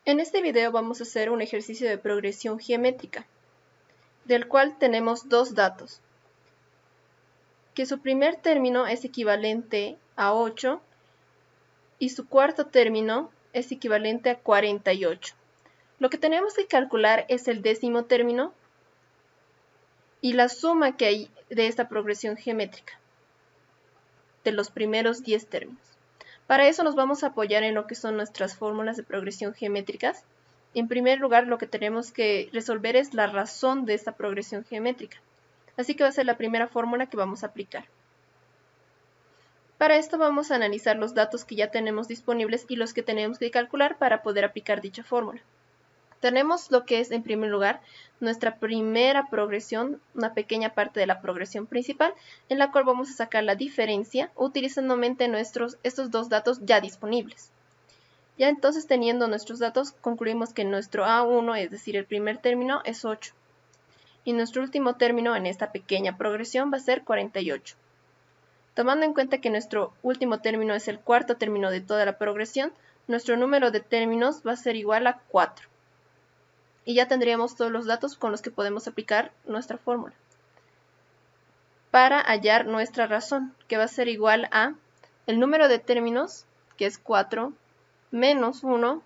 En este video vamos a hacer un ejercicio de progresión geométrica, del cual tenemos dos datos, que su primer término es equivalente a 8 y su cuarto término es equivalente a 48. Lo que tenemos que calcular es el décimo término y la suma que hay de esta progresión geométrica, de los primeros 10 términos. Para eso nos vamos a apoyar en lo que son nuestras fórmulas de progresión geométricas. En primer lugar, lo que tenemos que resolver es la razón de esta progresión geométrica. Así que va a ser la primera fórmula que vamos a aplicar. Para esto vamos a analizar los datos que ya tenemos disponibles y los que tenemos que calcular para poder aplicar dicha fórmula. Tenemos lo que es, en primer lugar, nuestra primera progresión, una pequeña parte de la progresión principal, en la cual vamos a sacar la diferencia utilizando estos dos datos ya disponibles. Ya entonces, teniendo nuestros datos, concluimos que nuestro A1, es decir, el primer término, es 8. Y nuestro último término en esta pequeña progresión va a ser 48. Tomando en cuenta que nuestro último término es el cuarto término de toda la progresión, nuestro número de términos va a ser igual a 4. Y ya tendríamos todos los datos con los que podemos aplicar nuestra fórmula para hallar nuestra razón, que va a ser igual a el número de términos, que es 4, menos 1,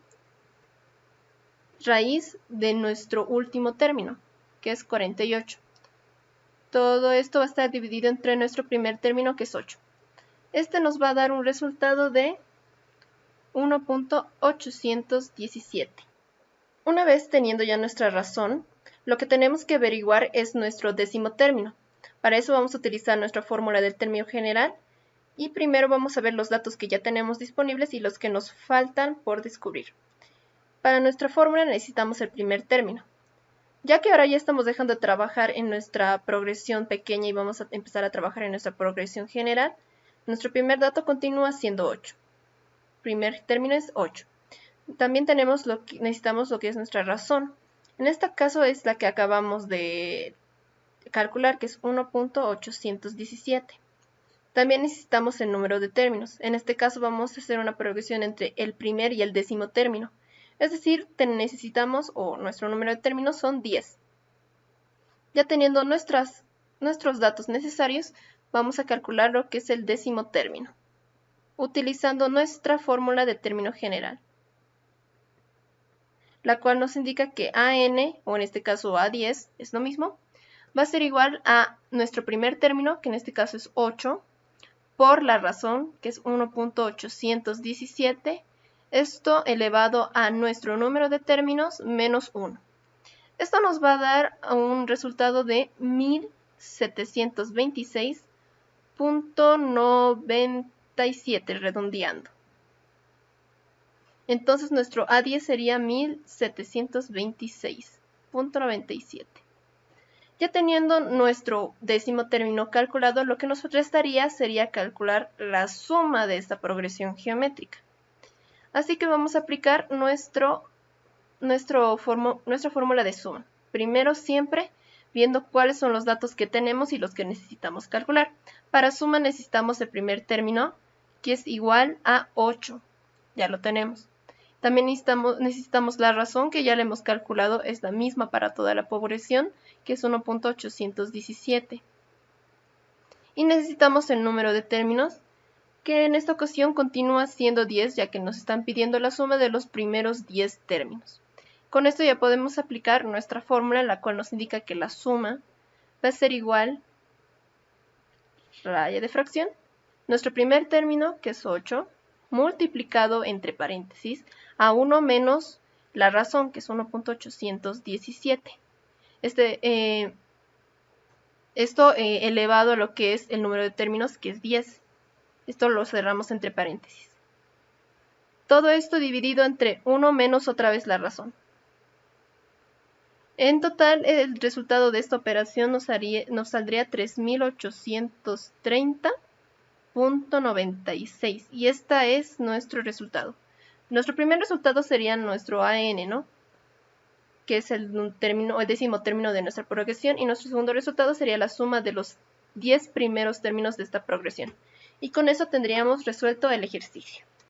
raíz de nuestro último término, que es 48. Todo esto va a estar dividido entre nuestro primer término, que es 8. Este nos va a dar un resultado de 1.817. Una vez teniendo ya nuestra razón, lo que tenemos que averiguar es nuestro décimo término. Para eso vamos a utilizar nuestra fórmula del término general y primero vamos a ver los datos que ya tenemos disponibles y los que nos faltan por descubrir. Para nuestra fórmula necesitamos el primer término. Ya que ahora ya estamos dejando de trabajar en nuestra progresión pequeña y vamos a empezar a trabajar en nuestra progresión general, nuestro primer dato continúa siendo 8. Primer término es 8. También necesitamos lo que es nuestra razón. En este caso es la que acabamos de calcular, que es 1.817. También necesitamos el número de términos. En este caso vamos a hacer una progresión entre el primer y el décimo término. Es decir, necesitamos, o nuestro número de términos son 10. Ya teniendo nuestros datos necesarios, vamos a calcular lo que es el décimo término, utilizando nuestra fórmula de término general, la cual nos indica que AN, o en este caso A10, es lo mismo, va a ser igual a nuestro primer término, que en este caso es 8, por la razón, que es 1.817, esto elevado a nuestro número de términos menos 1. Esto nos va a dar un resultado de 1726.97, redondeando. Entonces nuestro A10 sería 1726.97. Ya teniendo nuestro décimo término calculado, lo que nos restaría sería calcular la suma de esta progresión geométrica. Así que vamos a aplicar nuestra fórmula de suma. Primero siempre viendo cuáles son los datos que tenemos y los que necesitamos calcular. Para suma necesitamos el primer término, que es igual a 8. Ya lo tenemos. También necesitamos la razón, que ya la hemos calculado, es la misma para toda la progresión, que es 1.817. Y necesitamos el número de términos, que en esta ocasión continúa siendo 10, ya que nos están pidiendo la suma de los primeros 10 términos. Con esto ya podemos aplicar nuestra fórmula, la cual nos indica que la suma va a ser igual, raya de fracción, nuestro primer término, que es 8, multiplicado entre paréntesis a 1 menos la razón, que es 1.817. Esto elevado a lo que es el número de términos, que es 10. Esto lo cerramos entre paréntesis. Todo esto dividido entre 1 menos otra vez la razón. En total, el resultado de esta operación nos saldría 3830.96. Y este es nuestro resultado. Nuestro primer resultado sería nuestro AN, ¿no? Que es el décimo término de nuestra progresión. Y nuestro segundo resultado sería la suma de los 10 primeros términos de esta progresión. Y con eso tendríamos resuelto el ejercicio.